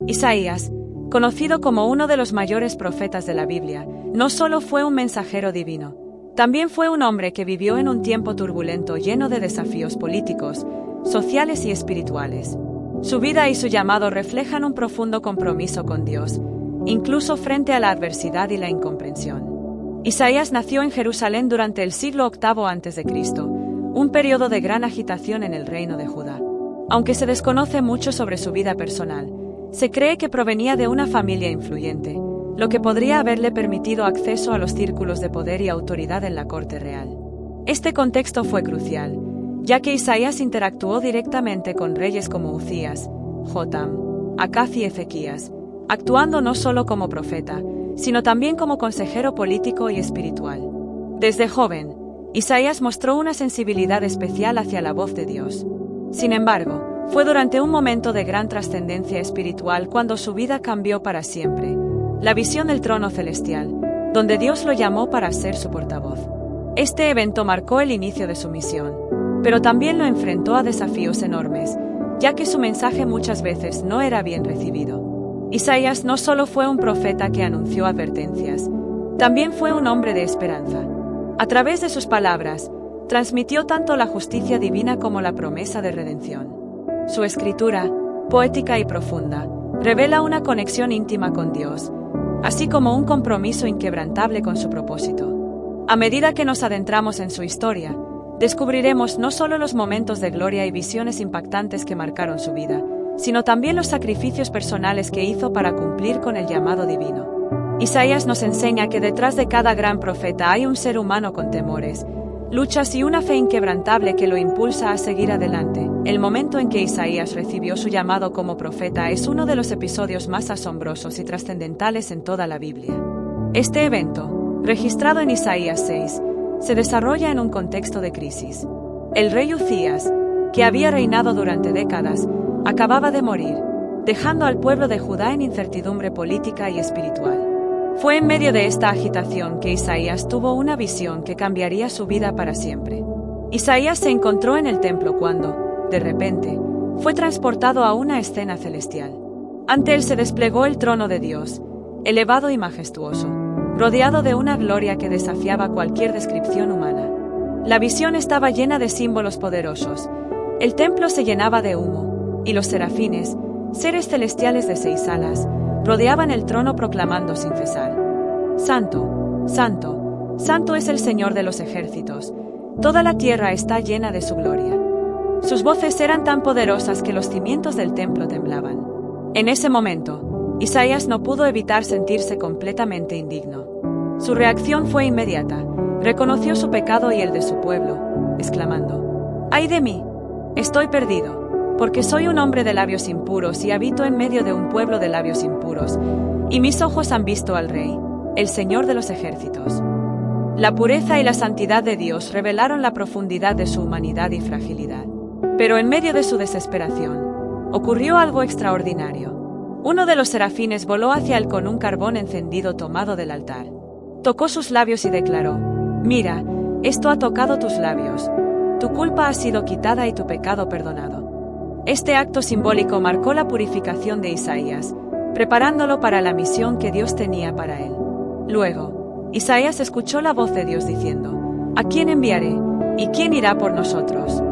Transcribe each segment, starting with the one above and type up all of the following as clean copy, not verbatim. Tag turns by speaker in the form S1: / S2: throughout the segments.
S1: Isaías, conocido como uno de los mayores profetas de la Biblia, no solo fue un mensajero divino, también fue un hombre que vivió en un tiempo turbulento lleno de desafíos políticos, sociales y espirituales. Su vida y su llamado reflejan un profundo compromiso con Dios, incluso frente a la adversidad y la incomprensión. Isaías nació en Jerusalén durante el siglo VIII a.C., un periodo de gran agitación en el reino de Judá. Aunque se desconoce mucho sobre su vida personal, se cree que provenía de una familia influyente, lo que podría haberle permitido acceso a los círculos de poder y autoridad en la corte real. Este contexto fue crucial, ya que Isaías interactuó directamente con reyes como Uzías, Jotam, Acaz y Ezequías, actuando no solo como profeta, sino también como consejero político y espiritual. Desde joven, Isaías mostró una sensibilidad especial hacia la voz de Dios. Sin embargo, fue durante un momento de gran trascendencia espiritual cuando su vida cambió para siempre, la visión del trono celestial, donde Dios lo llamó para ser su portavoz. Este evento marcó el inicio de su misión, pero también lo enfrentó a desafíos enormes, ya que su mensaje muchas veces no era bien recibido. Isaías no solo fue un profeta que anunció advertencias, también fue un hombre de esperanza. A través de sus palabras, transmitió tanto la justicia divina como la promesa de redención. Su escritura, poética y profunda, revela una conexión íntima con Dios, así como un compromiso inquebrantable con su propósito. A medida que nos adentramos en su historia, descubriremos no solo los momentos de gloria y visiones impactantes que marcaron su vida, sino también los sacrificios personales que hizo para cumplir con el llamado divino. Isaías nos enseña que detrás de cada gran profeta hay un ser humano con temores, luchas y una fe inquebrantable que lo impulsa a seguir adelante. El momento en que Isaías recibió su llamado como profeta es uno de los episodios más asombrosos y trascendentales en toda la Biblia. Este evento, registrado en Isaías 6, se desarrolla en un contexto de crisis. El rey Uzías, que había reinado durante décadas, acababa de morir, dejando al pueblo de Judá en incertidumbre política y espiritual. Fue en medio de esta agitación que Isaías tuvo una visión que cambiaría su vida para siempre. Isaías se encontró en el templo cuando, de repente, fue transportado a una escena celestial. Ante él se desplegó el trono de Dios, elevado y majestuoso, rodeado de una gloria que desafiaba cualquier descripción humana. La visión estaba llena de símbolos poderosos, el templo se llenaba de humo, y los serafines, seres celestiales de 6 alas, rodeaban el trono proclamando sin cesar: Santo, Santo, Santo es el Señor de los ejércitos, toda la tierra está llena de su gloria. Sus voces eran tan poderosas que los cimientos del templo temblaban. En ese momento, Isaías no pudo evitar sentirse completamente indigno. Su reacción fue inmediata, reconoció su pecado y el de su pueblo, exclamando: ¡Ay de mí! Estoy perdido, porque soy un hombre de labios impuros y habito en medio de un pueblo de labios impuros, y mis ojos han visto al Rey, el Señor de los ejércitos. La pureza y la santidad de Dios revelaron la profundidad de su humanidad y fragilidad. Pero en medio de su desesperación, ocurrió algo extraordinario. Uno de los serafines voló hacia él con un carbón encendido tomado del altar. Tocó sus labios y declaró: Mira, esto ha tocado tus labios. Tu culpa ha sido quitada y tu pecado perdonado. Este acto simbólico marcó la purificación de Isaías, preparándolo para la misión que Dios tenía para él. Luego, Isaías escuchó la voz de Dios diciendo: ¿A quién enviaré? ¿Y quién irá por nosotros?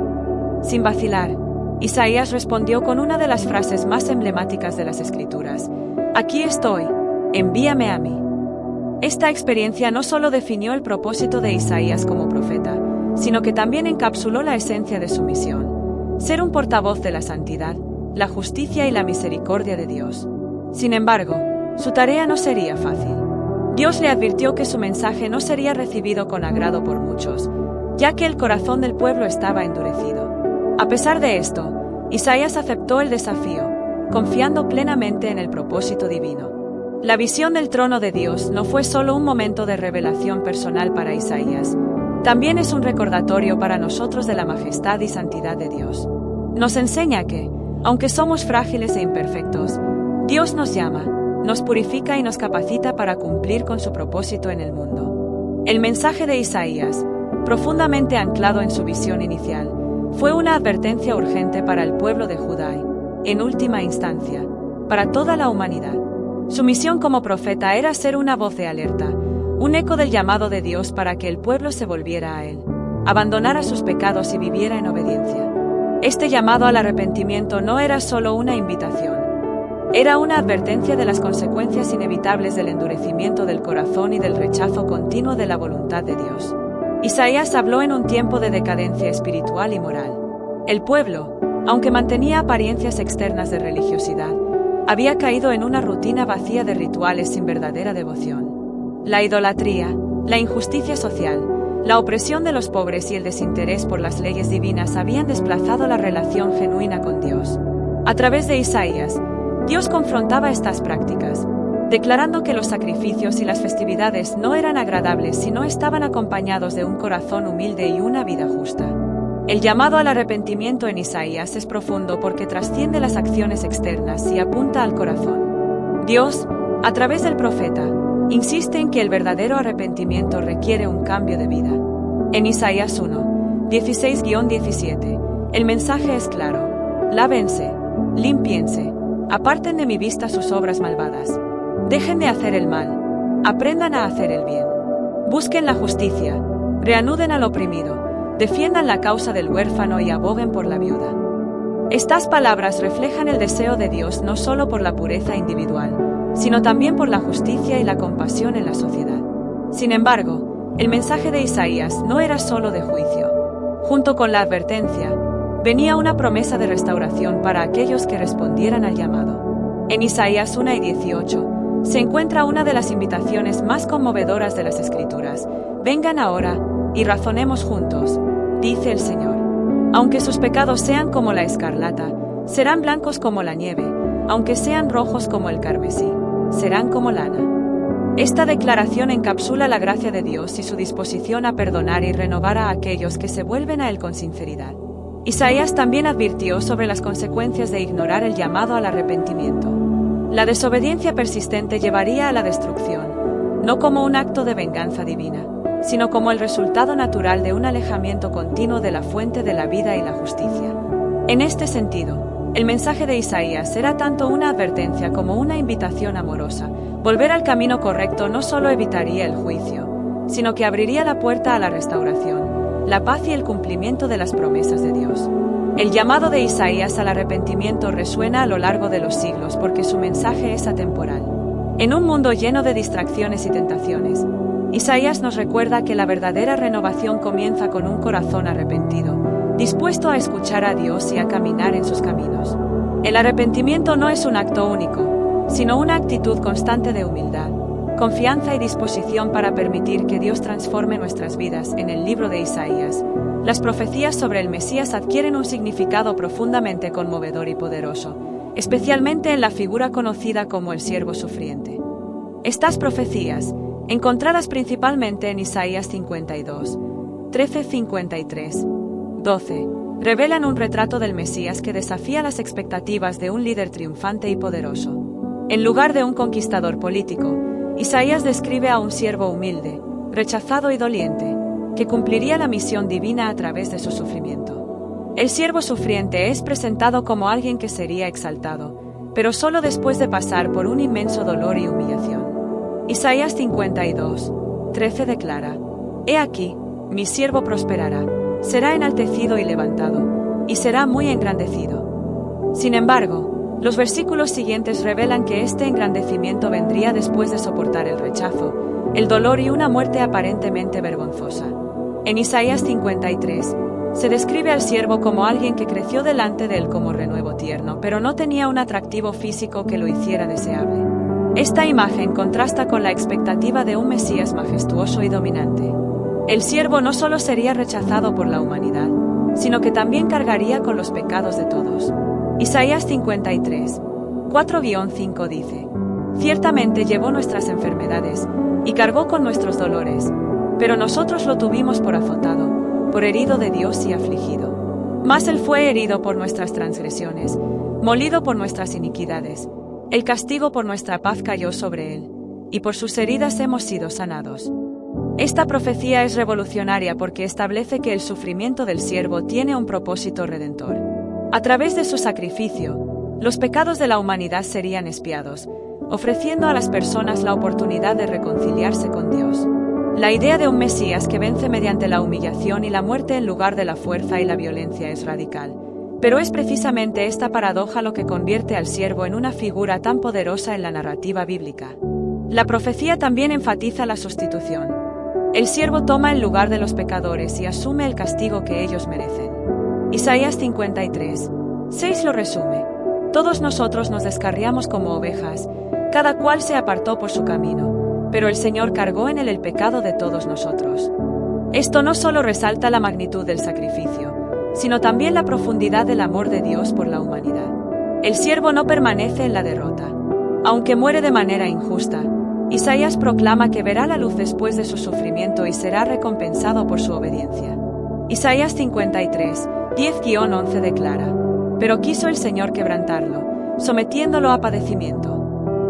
S1: Sin vacilar, Isaías respondió con una de las frases más emblemáticas de las Escrituras: Aquí estoy, envíame a mí. Esta experiencia no solo definió el propósito de Isaías como profeta, sino que también encapsuló la esencia de su misión: ser un portavoz de la santidad, la justicia y la misericordia de Dios. Sin embargo, su tarea no sería fácil. Dios le advirtió que su mensaje no sería recibido con agrado por muchos, ya que el corazón del pueblo estaba endurecido. A pesar de esto, Isaías aceptó el desafío, confiando plenamente en el propósito divino. La visión del trono de Dios no fue solo un momento de revelación personal para Isaías, también es un recordatorio para nosotros de la majestad y santidad de Dios. Nos enseña que, aunque somos frágiles e imperfectos, Dios nos llama, nos purifica y nos capacita para cumplir con su propósito en el mundo. El mensaje de Isaías, profundamente anclado en su visión inicial, fue una advertencia urgente para el pueblo de Judá y, en última instancia, para toda la humanidad. Su misión como profeta era ser una voz de alerta, un eco del llamado de Dios para que el pueblo se volviera a Él, abandonara sus pecados y viviera en obediencia. Este llamado al arrepentimiento no era solo una invitación. Era una advertencia de las consecuencias inevitables del endurecimiento del corazón y del rechazo continuo de la voluntad de Dios. Isaías habló en un tiempo de decadencia espiritual y moral. El pueblo, aunque mantenía apariencias externas de religiosidad, había caído en una rutina vacía de rituales sin verdadera devoción. La idolatría, la injusticia social, la opresión de los pobres y el desinterés por las leyes divinas habían desplazado la relación genuina con Dios. A través de Isaías, Dios confrontaba estas prácticas, declarando que los sacrificios y las festividades no eran agradables si no estaban acompañados de un corazón humilde y una vida justa. El llamado al arrepentimiento en Isaías es profundo porque trasciende las acciones externas y apunta al corazón. Dios, a través del profeta, insiste en que el verdadero arrepentimiento requiere un cambio de vida. En Isaías 1, 16-17, el mensaje es claro: lávense, limpiense, aparten de mi vista sus obras malvadas. Dejen de hacer el mal, aprendan a hacer el bien. Busquen la justicia, reanuden al oprimido, defiendan la causa del huérfano y aboguen por la viuda. Estas palabras reflejan el deseo de Dios no solo por la pureza individual, sino también por la justicia y la compasión en la sociedad. Sin embargo, el mensaje de Isaías no era solo de juicio. Junto con la advertencia, venía una promesa de restauración para aquellos que respondieran al llamado. En Isaías 1:18, se encuentra una de las invitaciones más conmovedoras de las Escrituras: vengan ahora y razonemos juntos, dice el Señor. Aunque sus pecados sean como la escarlata, serán blancos como la nieve, aunque sean rojos como el carmesí, serán como lana. Esta declaración encapsula la gracia de Dios y su disposición a perdonar y renovar a aquellos que se vuelven a Él con sinceridad. Isaías también advirtió sobre las consecuencias de ignorar el llamado al arrepentimiento. La desobediencia persistente llevaría a la destrucción, no como un acto de venganza divina, sino como el resultado natural de un alejamiento continuo de la fuente de la vida y la justicia. En este sentido, el mensaje de Isaías era tanto una advertencia como una invitación amorosa. Volver al camino correcto no solo evitaría el juicio, sino que abriría la puerta a la restauración, la paz y el cumplimiento de las promesas de Dios. El llamado de Isaías al arrepentimiento resuena a lo largo de los siglos porque su mensaje es atemporal. En un mundo lleno de distracciones y tentaciones, Isaías nos recuerda que la verdadera renovación comienza con un corazón arrepentido, dispuesto a escuchar a Dios y a caminar en sus caminos. El arrepentimiento no es un acto único, sino una actitud constante de humildad, confianza y disposición para permitir que Dios transforme nuestras vidas. En el libro de Isaías, las profecías sobre el Mesías adquieren un significado profundamente conmovedor y poderoso, especialmente en la figura conocida como el siervo sufriente. Estas profecías, encontradas principalmente en Isaías 52, 13-53, 12, revelan un retrato del Mesías que desafía las expectativas de un líder triunfante y poderoso. En lugar de un conquistador político, Isaías describe a un siervo humilde, rechazado y doliente, que cumpliría la misión divina a través de su sufrimiento. El siervo sufriente es presentado como alguien que sería exaltado, pero solo después de pasar por un inmenso dolor y humillación. Isaías 52, 13 declara: «He aquí, mi siervo prosperará, será enaltecido y levantado, y será muy engrandecido». Sin embargo, los versículos siguientes revelan que este engrandecimiento vendría después de soportar el rechazo, el dolor y una muerte aparentemente vergonzosa. En Isaías 53, se describe al siervo como alguien que creció delante de él como renuevo tierno, pero no tenía un atractivo físico que lo hiciera deseable. Esta imagen contrasta con la expectativa de un Mesías majestuoso y dominante. El siervo no solo sería rechazado por la humanidad, sino que también cargaría con los pecados de todos. Isaías 53, 4-5 dice: «Ciertamente llevó nuestras enfermedades, y cargó con nuestros dolores, pero nosotros lo tuvimos por azotado, por herido de Dios y afligido. Mas él fue herido por nuestras transgresiones, molido por nuestras iniquidades. El castigo por nuestra paz cayó sobre él, y por sus heridas hemos sido sanados». Esta profecía es revolucionaria porque establece que el sufrimiento del siervo tiene un propósito redentor. A través de su sacrificio, Los pecados de la humanidad serían expiados, ofreciendo a las personas la oportunidad de reconciliarse con Dios. La idea de un Mesías que vence mediante la humillación y la muerte en lugar de la fuerza y la violencia es radical. Pero es precisamente esta paradoja lo que convierte al siervo en una figura tan poderosa en la narrativa bíblica. La profecía también enfatiza la sustitución. El siervo toma el lugar de los pecadores y asume el castigo que ellos merecen. Isaías 53:6 lo resume. Todos nosotros nos descarriamos como ovejas, cada cual se apartó por su camino, pero el Señor cargó en él el pecado de todos nosotros. Esto no solo resalta la magnitud del sacrificio, sino también la profundidad del amor de Dios por la humanidad. El siervo no permanece en la derrota. Aunque muere de manera injusta, Isaías proclama que verá la luz después de su sufrimiento y será recompensado por su obediencia. Isaías 53:10-11 declara: Pero quiso el Señor quebrantarlo, sometiéndolo a padecimiento.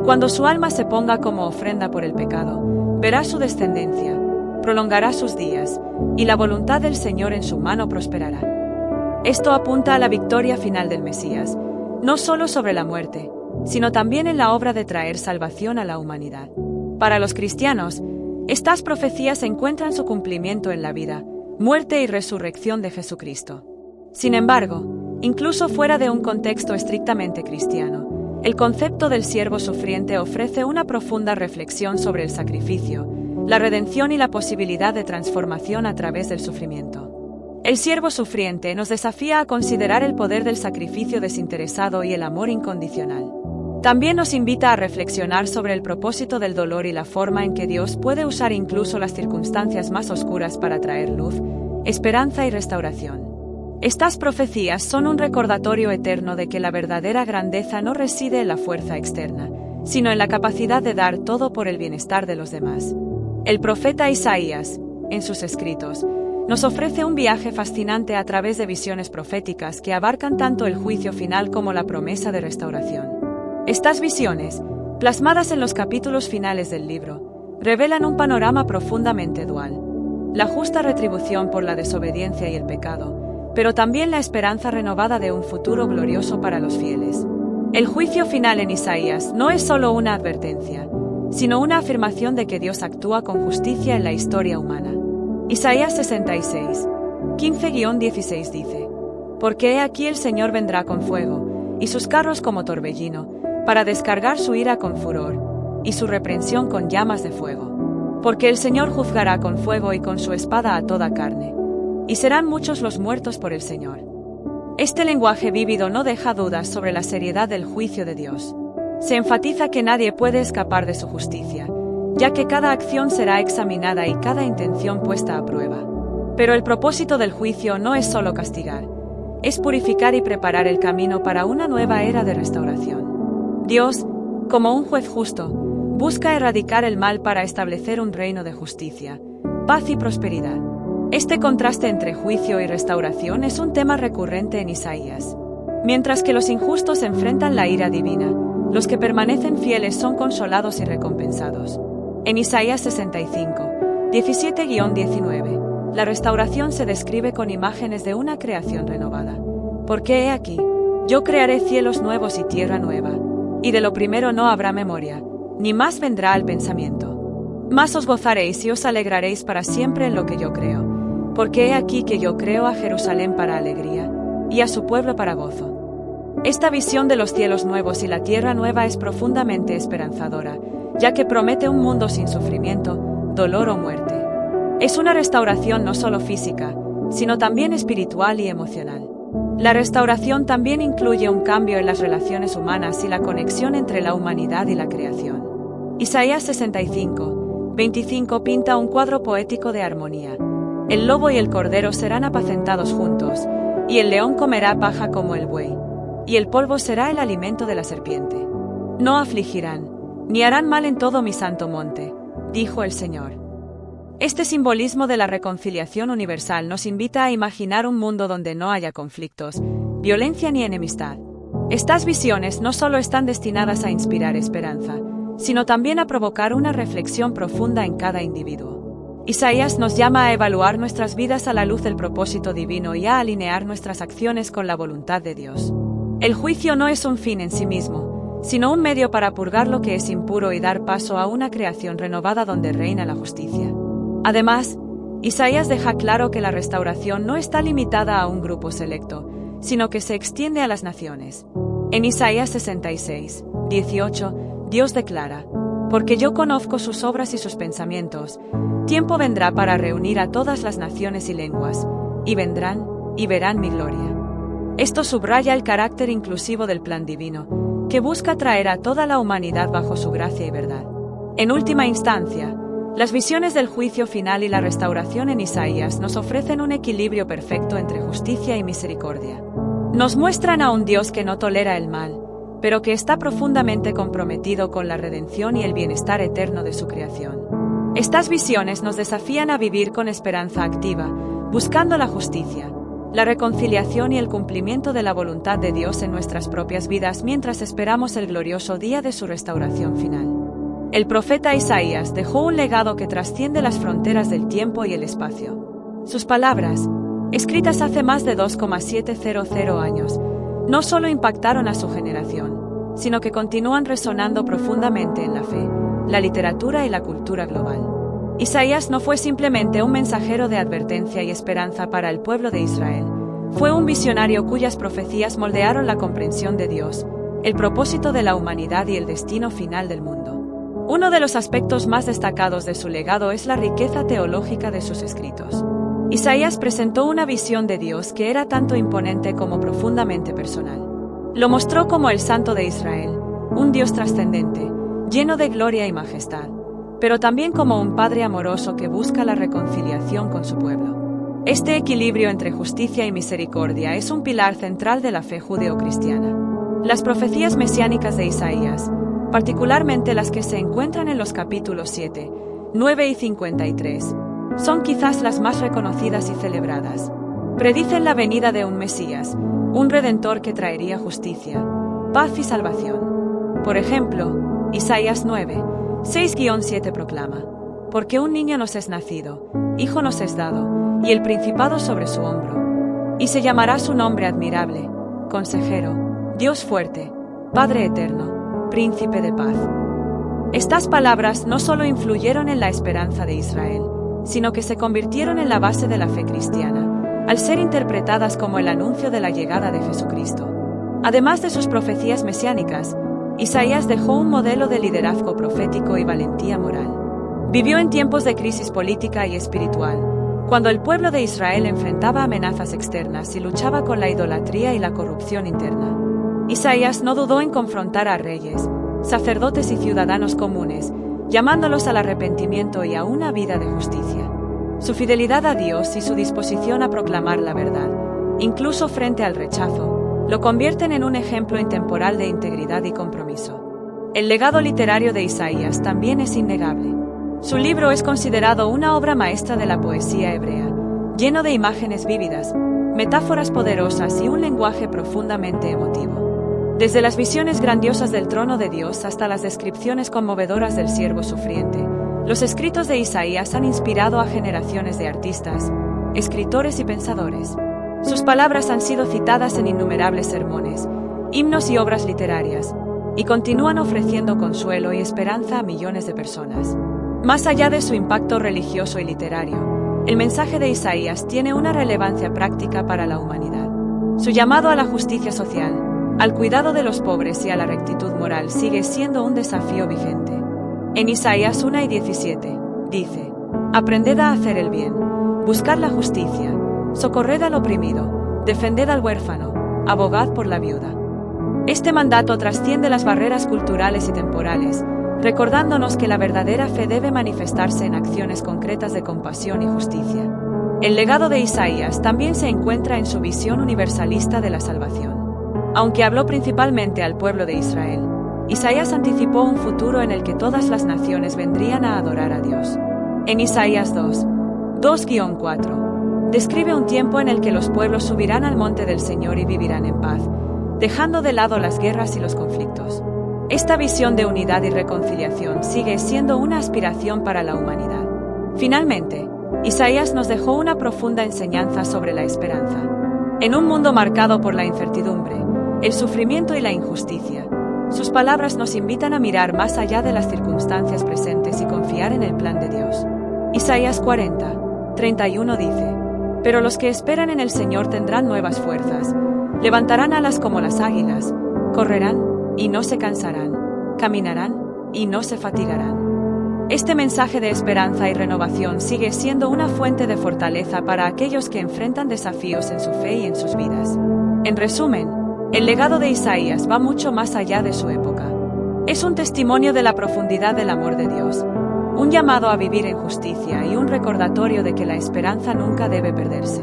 S1: Cuando su alma se ponga como ofrenda por el pecado, verá su descendencia, prolongará sus días, y la voluntad del Señor en su mano prosperará. Esto apunta a la victoria final del Mesías, no solo sobre la muerte, sino también en la obra de traer salvación a la humanidad. Para los cristianos, estas profecías encuentran su cumplimiento en la vida, muerte y resurrección de Jesucristo. Sin embargo, incluso fuera de un contexto estrictamente cristiano, el concepto del siervo sufriente ofrece una profunda reflexión sobre el sacrificio, la redención y la posibilidad de transformación a través del sufrimiento. El siervo sufriente nos desafía a considerar el poder del sacrificio desinteresado y el amor incondicional. También nos invita a reflexionar sobre el propósito del dolor y la forma en que Dios puede usar incluso las circunstancias más oscuras para traer luz, esperanza y restauración. Estas profecías son un recordatorio eterno de que la verdadera grandeza no reside en la fuerza externa, sino en la capacidad de dar todo por el bienestar de los demás. El profeta Isaías, en sus escritos, nos ofrece un viaje fascinante a través de visiones proféticas que abarcan tanto el juicio final como la promesa de restauración. Estas visiones, plasmadas en los capítulos finales del libro, revelan un panorama profundamente dual: la justa retribución por la desobediencia y el pecado, pero también la esperanza renovada de un futuro glorioso para los fieles. El juicio final en Isaías no es solo una advertencia, sino una afirmación de que Dios actúa con justicia en la historia humana. Isaías 66:15-16 dice: Porque he aquí el Señor vendrá con fuego, y sus carros como torbellino, para descargar su ira con furor, y su reprensión con llamas de fuego. Porque el Señor juzgará con fuego y con su espada a toda carne, y serán muchos los muertos por el Señor. Este lenguaje vívido no deja dudas sobre la seriedad del juicio de Dios. Se enfatiza que nadie puede escapar de su justicia, ya que cada acción será examinada y cada intención puesta a prueba. Pero el propósito del juicio no es solo castigar, es purificar y preparar el camino para una nueva era de restauración. Dios, como un juez justo, busca erradicar el mal para establecer un reino de justicia, paz y prosperidad. Este contraste entre juicio y restauración es un tema recurrente en Isaías. Mientras que los injustos enfrentan la ira divina, los que permanecen fieles son consolados y recompensados. En Isaías 65:17-19, la restauración se describe con imágenes de una creación renovada. Porque he aquí, yo crearé cielos nuevos y tierra nueva, y de lo primero no habrá memoria, ni más vendrá al pensamiento. Más os gozaréis y os alegraréis para siempre en lo que yo creo. Porque he aquí que yo creo a Jerusalén para alegría, y a su pueblo para gozo. Esta visión de los cielos nuevos y la tierra nueva es profundamente esperanzadora, ya que promete un mundo sin sufrimiento, dolor o muerte. Es una restauración no solo física, sino también espiritual y emocional. La restauración también incluye un cambio en las relaciones humanas y la conexión entre la humanidad y la creación. Isaías 65:25 pinta un cuadro poético de armonía. El lobo y el cordero serán apacentados juntos, y el león comerá paja como el buey, y el polvo será el alimento de la serpiente. No afligirán, ni harán mal en todo mi santo monte, dijo el Señor. Este simbolismo de la reconciliación universal nos invita a imaginar un mundo donde no haya conflictos, violencia ni enemistad. Estas visiones no solo están destinadas a inspirar esperanza, sino también a provocar una reflexión profunda en cada individuo. Isaías nos llama a evaluar nuestras vidas a la luz del propósito divino y a alinear nuestras acciones con la voluntad de Dios. El juicio no es un fin en sí mismo, sino un medio para purgar lo que es impuro y dar paso a una creación renovada donde reina la justicia. Además, Isaías deja claro que la restauración no está limitada a un grupo selecto, sino que se extiende a las naciones. En Isaías 66, 18, Dios declara: «Porque yo conozco sus obras y sus pensamientos, tiempo vendrá para reunir a todas las naciones y lenguas, y vendrán, y verán mi gloria». Esto subraya el carácter inclusivo del plan divino, que busca traer a toda la humanidad bajo su gracia y verdad. En última instancia, las visiones del juicio final y la restauración en Isaías nos ofrecen un equilibrio perfecto entre justicia y misericordia. Nos muestran a un Dios que no tolera el mal, pero que está profundamente comprometido con la redención y el bienestar eterno de su creación. Estas visiones nos desafían a vivir con esperanza activa, buscando la justicia, la reconciliación y el cumplimiento de la voluntad de Dios en nuestras propias vidas mientras esperamos el glorioso día de su restauración final. El profeta Isaías dejó un legado que trasciende las fronteras del tiempo y el espacio. Sus palabras, escritas hace más de 2,700 años, no solo impactaron a su generación, sino que continúan resonando profundamente en la fe, la literatura y la cultura global. Isaías no fue simplemente un mensajero de advertencia y esperanza para el pueblo de Israel, fue un visionario cuyas profecías moldearon la comprensión de Dios, el propósito de la humanidad y el destino final del mundo. Uno de los aspectos más destacados de su legado es la riqueza teológica de sus escritos. Isaías presentó una visión de Dios que era tanto imponente como profundamente personal. Lo mostró como el Santo de Israel, un Dios trascendente, lleno de gloria y majestad, pero también como un Padre amoroso que busca la reconciliación con su pueblo. Este equilibrio entre justicia y misericordia es un pilar central de la fe judeocristiana. Las profecías mesiánicas de Isaías, particularmente las que se encuentran en los capítulos 7, 9 y 53, son quizás las más reconocidas y celebradas. Predicen la venida de un Mesías, un Redentor que traería justicia, paz y salvación. Por ejemplo, Isaías 9, 6-7 proclama: «Porque un niño nos es nacido, hijo nos es dado, y el principado sobre su hombro, y se llamará su nombre admirable, consejero, Dios fuerte, Padre eterno, príncipe de paz». Estas palabras no solo influyeron en la esperanza de Israel, sino que se convirtieron en la base de la fe cristiana, al ser interpretadas como el anuncio de la llegada de Jesucristo. Además de sus profecías mesiánicas, Isaías dejó un modelo de liderazgo profético y valentía moral. Vivió en tiempos de crisis política y espiritual, cuando el pueblo de Israel enfrentaba amenazas externas y luchaba con la idolatría y la corrupción interna. Isaías no dudó en confrontar a reyes, sacerdotes y ciudadanos comunes, llamándolos al arrepentimiento y a una vida de justicia. Su fidelidad a Dios y su disposición a proclamar la verdad, incluso frente al rechazo, lo convierten en un ejemplo intemporal de integridad y compromiso. El legado literario de Isaías también es innegable. Su libro es considerado una obra maestra de la poesía hebrea, lleno de imágenes vívidas, metáforas poderosas y un lenguaje profundamente emotivo. Desde las visiones grandiosas del trono de Dios hasta las descripciones conmovedoras del siervo sufriente, los escritos de Isaías han inspirado a generaciones de artistas, escritores y pensadores. Sus palabras han sido citadas en innumerables sermones, himnos y obras literarias, y continúan ofreciendo consuelo y esperanza a millones de personas. Más allá de su impacto religioso y literario, el mensaje de Isaías tiene una relevancia práctica para la humanidad. Su llamado a la justicia social, al cuidado de los pobres y a la rectitud moral sigue siendo un desafío vigente. En Isaías 1:17, dice: «Aprended a hacer el bien, buscad la justicia, socorred al oprimido, defended al huérfano, abogad por la viuda». Este mandato trasciende las barreras culturales y temporales, recordándonos que la verdadera fe debe manifestarse en acciones concretas de compasión y justicia. El legado de Isaías también se encuentra en su visión universalista de la salvación. Aunque habló principalmente al pueblo de Israel, Isaías anticipó un futuro en el que todas las naciones vendrían a adorar a Dios. En Isaías 2:4, describe un tiempo en el que los pueblos subirán al monte del Señor y vivirán en paz, dejando de lado las guerras y los conflictos. Esta visión de unidad y reconciliación sigue siendo una aspiración para la humanidad. Finalmente, Isaías nos dejó una profunda enseñanza sobre la esperanza. En un mundo marcado por la incertidumbre, el sufrimiento y la injusticia. Sus palabras nos invitan a mirar más allá de las circunstancias presentes y confiar en el plan de Dios. Isaías 40, 31 dice: Pero los que esperan en el Señor tendrán nuevas fuerzas, levantarán alas como las águilas, correrán y no se cansarán, caminarán y no se fatigarán. Este mensaje de esperanza y renovación sigue siendo una fuente de fortaleza para aquellos que enfrentan desafíos en su fe y en sus vidas. En resumen, el legado de Isaías va mucho más allá de su época. Es un testimonio de la profundidad del amor de Dios, un llamado a vivir en justicia y un recordatorio de que la esperanza nunca debe perderse.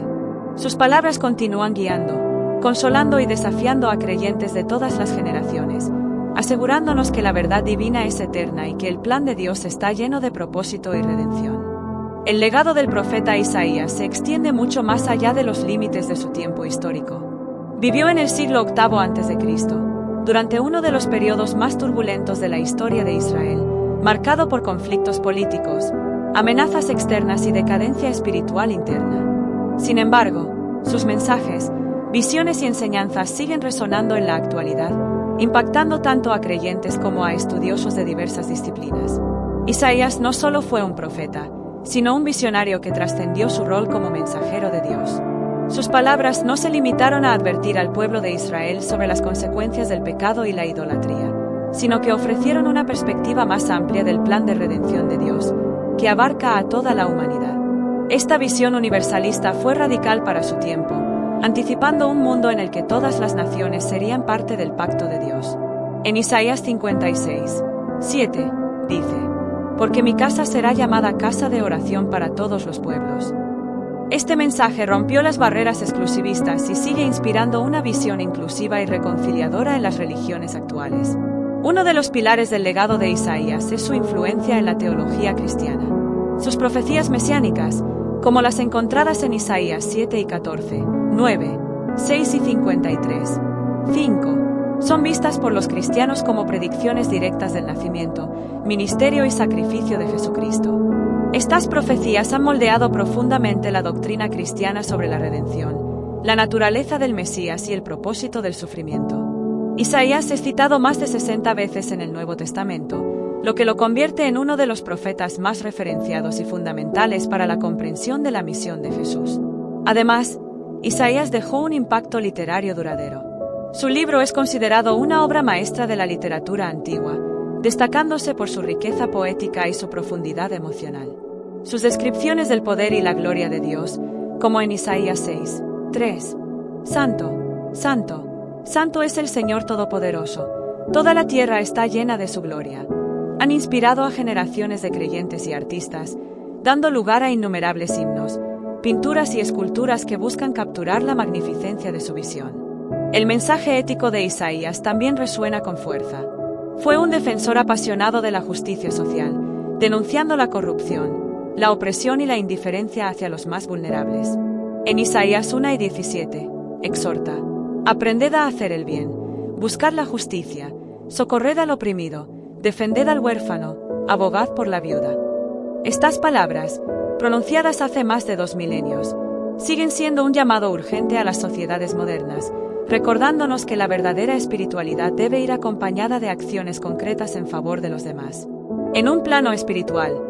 S1: Sus palabras continúan guiando, consolando y desafiando a creyentes de todas las generaciones, asegurándonos que la verdad divina es eterna y que el plan de Dios está lleno de propósito y redención. El legado del profeta Isaías se extiende mucho más allá de los límites de su tiempo histórico. Vivió en el siglo VIII a.C., durante uno de los periodos más turbulentos de la historia de Israel, marcado por conflictos políticos, amenazas externas y decadencia espiritual interna. Sin embargo, sus mensajes, visiones y enseñanzas siguen resonando en la actualidad, impactando tanto a creyentes como a estudiosos de diversas disciplinas. Isaías no solo fue un profeta, sino un visionario que trascendió su rol como mensajero de Dios. Sus palabras no se limitaron a advertir al pueblo de Israel sobre las consecuencias del pecado y la idolatría, sino que ofrecieron una perspectiva más amplia del plan de redención de Dios, que abarca a toda la humanidad. Esta visión universalista fue radical para su tiempo, anticipando un mundo en el que todas las naciones serían parte del pacto de Dios. En Isaías 56, 7, dice: Porque mi casa será llamada casa de oración para todos los pueblos. Este mensaje rompió las barreras exclusivistas y sigue inspirando una visión inclusiva y reconciliadora en las religiones actuales. Uno de los pilares del legado de Isaías es su influencia en la teología cristiana. Sus profecías mesiánicas, como las encontradas en Isaías 7 y 14, 9, 6 y 53, 5, son vistas por los cristianos como predicciones directas del nacimiento, ministerio y sacrificio de Jesucristo. Estas profecías han moldeado profundamente la doctrina cristiana sobre la redención, la naturaleza del Mesías y el propósito del sufrimiento. Isaías es citado más de 60 veces en el Nuevo Testamento, lo que lo convierte en uno de los profetas más referenciados y fundamentales para la comprensión de la misión de Jesús. Además, Isaías dejó un impacto literario duradero. Su libro es considerado una obra maestra de la literatura antigua, destacándose por su riqueza poética y su profundidad emocional. Sus descripciones del poder y la gloria de Dios, como en Isaías 6, 3, Santo, Santo, Santo es el Señor Todopoderoso, toda la tierra está llena de su gloria, han inspirado a generaciones de creyentes y artistas, dando lugar a innumerables himnos, pinturas y esculturas que buscan capturar la magnificencia de su visión. El mensaje ético de Isaías también resuena con fuerza. Fue un defensor apasionado de la justicia social, denunciando la corrupción, la opresión y la indiferencia hacia los más vulnerables. En Isaías 1 y 17, exhorta: Aprended a hacer el bien, buscad la justicia, socorred al oprimido, defended al huérfano, abogad por la viuda. Estas palabras, pronunciadas hace más de 2 milenios, siguen siendo un llamado urgente a las sociedades modernas, recordándonos que la verdadera espiritualidad debe ir acompañada de acciones concretas en favor de los demás. En un plano espiritual,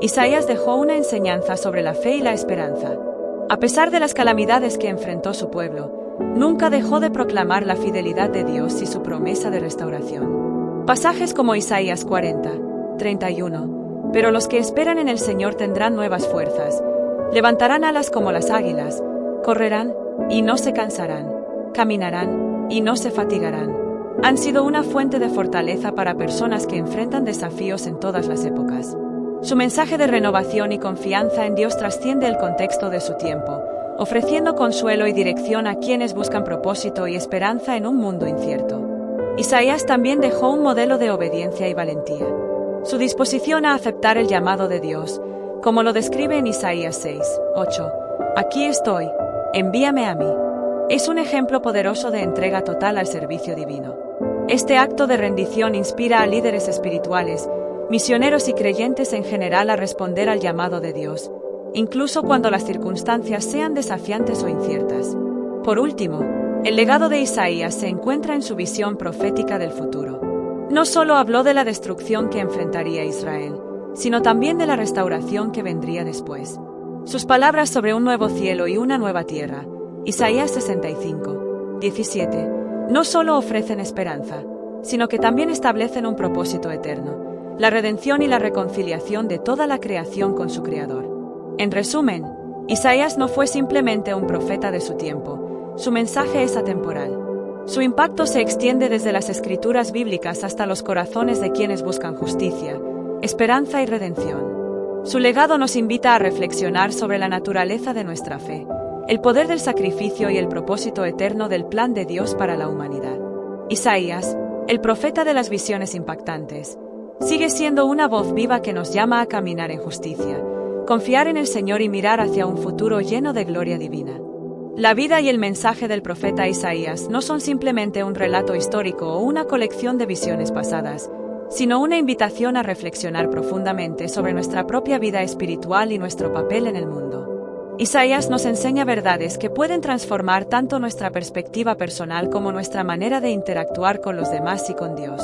S1: Isaías dejó una enseñanza sobre la fe y la esperanza. A pesar de las calamidades que enfrentó su pueblo, nunca dejó de proclamar la fidelidad de Dios y su promesa de restauración. Pasajes como Isaías 40, 31, pero los que esperan en el Señor tendrán nuevas fuerzas, levantarán alas como las águilas, correrán y no se cansarán, caminarán y no se fatigarán. Han sido una fuente de fortaleza para personas que enfrentan desafíos en todas las épocas. Su mensaje de renovación y confianza en Dios trasciende el contexto de su tiempo, ofreciendo consuelo y dirección a quienes buscan propósito y esperanza en un mundo incierto. Isaías también dejó un modelo de obediencia y valentía. Su disposición a aceptar el llamado de Dios, como lo describe en Isaías 6, 8, «Aquí estoy, envíame a mí», es un ejemplo poderoso de entrega total al servicio divino. Este acto de rendición inspira a líderes espirituales, misioneros y creyentes en general a responder al llamado de Dios, incluso cuando las circunstancias sean desafiantes o inciertas. Por último, El legado de Isaías se encuentra en su visión profética del futuro. No solo habló de la destrucción que enfrentaría Israel, sino también de la restauración que vendría después. Sus palabras sobre un nuevo cielo y una nueva tierra, Isaías 65, 17, no solo ofrecen esperanza, sino que también establecen un propósito eterno, la redención y la reconciliación de toda la creación con su Creador. En resumen, Isaías no fue simplemente un profeta de su tiempo, su mensaje es atemporal. Su impacto se extiende desde las escrituras bíblicas hasta los corazones de quienes buscan justicia, esperanza y redención. Su legado nos invita a reflexionar sobre la naturaleza de nuestra fe, el poder del sacrificio y el propósito eterno del plan de Dios para la humanidad. Isaías, el profeta de las visiones impactantes, sigue siendo una voz viva que nos llama a caminar en justicia, confiar en el Señor y mirar hacia un futuro lleno de gloria divina. La vida y el mensaje del profeta Isaías no son simplemente un relato histórico o una colección de visiones pasadas, sino una invitación a reflexionar profundamente sobre nuestra propia vida espiritual y nuestro papel en el mundo. Isaías nos enseña verdades que pueden transformar tanto nuestra perspectiva personal como nuestra manera de interactuar con los demás y con Dios.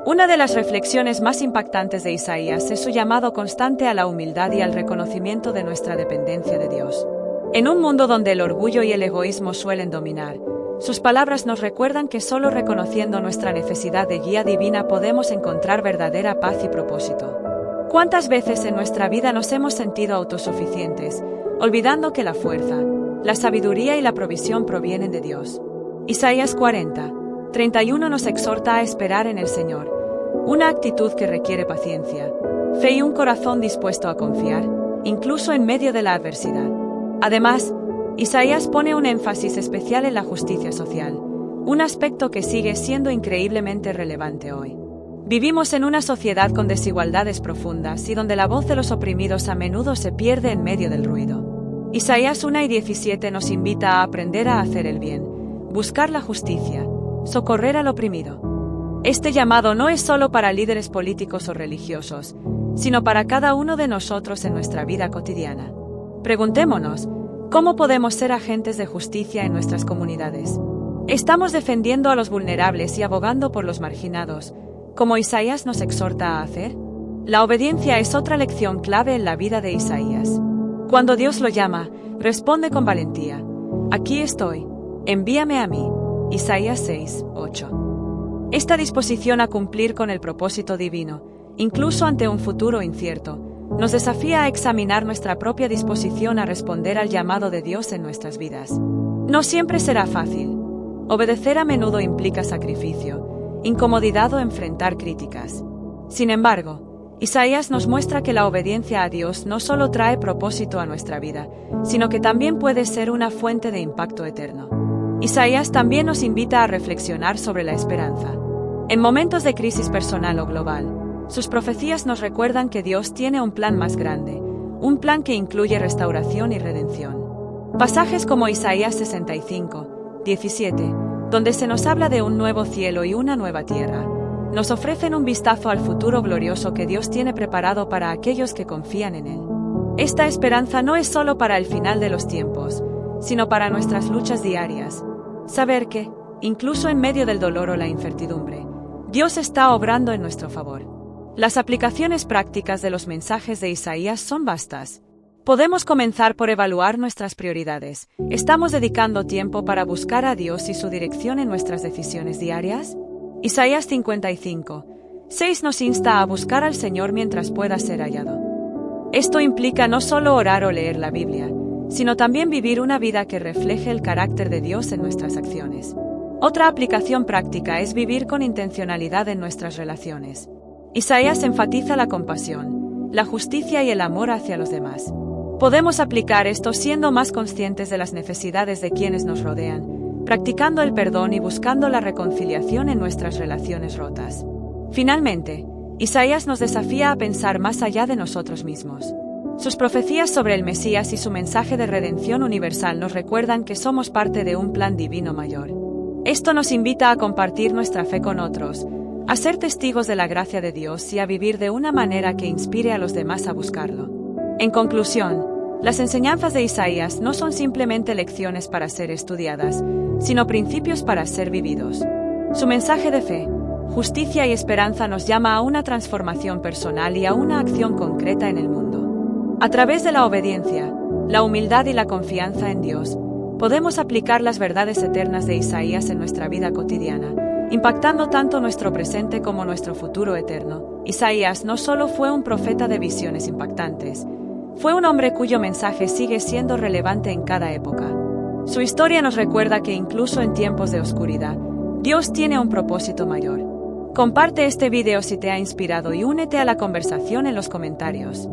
S1: Una de las reflexiones más impactantes de Isaías es su llamado constante a la humildad y al reconocimiento de nuestra dependencia de Dios. En un mundo donde el orgullo y el egoísmo suelen dominar, sus palabras nos recuerdan que solo reconociendo nuestra necesidad de guía divina podemos encontrar verdadera paz y propósito. ¿Cuántas veces en nuestra vida nos hemos sentido autosuficientes, olvidando que la fuerza, la sabiduría y la provisión provienen de Dios? Isaías 40, 31 nos exhorta a esperar en el Señor, una actitud que requiere paciencia, fe y un corazón dispuesto a confiar, incluso en medio de la adversidad. Además, Isaías pone un énfasis especial en la justicia social, un aspecto que sigue siendo increíblemente relevante hoy. Vivimos en una sociedad con desigualdades profundas y donde la voz de los oprimidos a menudo se pierde en medio del ruido. Isaías 1 y 17 nos invita a aprender a hacer el bien, buscar la justicia, socorrer al oprimido. Este llamado no es solo para líderes políticos o religiosos, sino para cada uno de nosotros en nuestra vida cotidiana. Preguntémonos, ¿cómo podemos ser agentes de justicia en nuestras comunidades? ¿Estamos defendiendo a los vulnerables y abogando por los marginados, como Isaías nos exhorta a hacer? La obediencia es otra lección clave en la vida de Isaías. Cuando Dios lo llama, responde con valentía: «Aquí estoy, envíame a mí». Isaías 6, 8. Esta disposición a cumplir con el propósito divino, incluso ante un futuro incierto, nos desafía a examinar nuestra propia disposición a responder al llamado de Dios en nuestras vidas. No siempre será fácil. Obedecer a menudo implica sacrificio, incomodidad o enfrentar críticas. Sin embargo, Isaías nos muestra que la obediencia a Dios no solo trae propósito a nuestra vida, sino que también puede ser una fuente de impacto eterno. Isaías también nos invita a reflexionar sobre la esperanza. En momentos de crisis personal o global, sus profecías nos recuerdan que Dios tiene un plan más grande, un plan que incluye restauración y redención. Pasajes como Isaías 65, 17, donde se nos habla de un nuevo cielo y una nueva tierra, nos ofrecen un vistazo al futuro glorioso que Dios tiene preparado para aquellos que confían en Él. Esta esperanza no es solo para el final de los tiempos, sino para nuestras luchas diarias. Saber que, incluso en medio del dolor o la incertidumbre, Dios está obrando en nuestro favor. Las aplicaciones prácticas de los mensajes de Isaías son vastas. Podemos comenzar por evaluar nuestras prioridades. ¿Estamos dedicando tiempo para buscar a Dios y su dirección en nuestras decisiones diarias? Isaías 55, 6 nos insta a buscar al Señor mientras pueda ser hallado. Esto implica no solo orar o leer la Biblia, sino también vivir una vida que refleje el carácter de Dios en nuestras acciones. Otra aplicación práctica es vivir con intencionalidad en nuestras relaciones. Isaías enfatiza la compasión, la justicia y el amor hacia los demás. Podemos aplicar esto siendo más conscientes de las necesidades de quienes nos rodean, practicando el perdón y buscando la reconciliación en nuestras relaciones rotas. Finalmente, Isaías nos desafía a pensar más allá de nosotros mismos. Sus profecías sobre el Mesías y su mensaje de redención universal nos recuerdan que somos parte de un plan divino mayor. Esto nos invita a compartir nuestra fe con otros, a ser testigos de la gracia de Dios y a vivir de una manera que inspire a los demás a buscarlo. En conclusión, las enseñanzas de Isaías no son simplemente lecciones para ser estudiadas, sino principios para ser vividos. Su mensaje de fe, justicia y esperanza nos llama a una transformación personal y a una acción concreta en el mundo. A través de la obediencia, la humildad y la confianza en Dios, podemos aplicar las verdades eternas de Isaías en nuestra vida cotidiana, impactando tanto nuestro presente como nuestro futuro eterno. Isaías no solo fue un profeta de visiones impactantes, fue un hombre cuyo mensaje sigue siendo relevante en cada época. Su historia nos recuerda que incluso en tiempos de oscuridad, Dios tiene un propósito mayor. Comparte este video si te ha inspirado y únete a la conversación en los comentarios.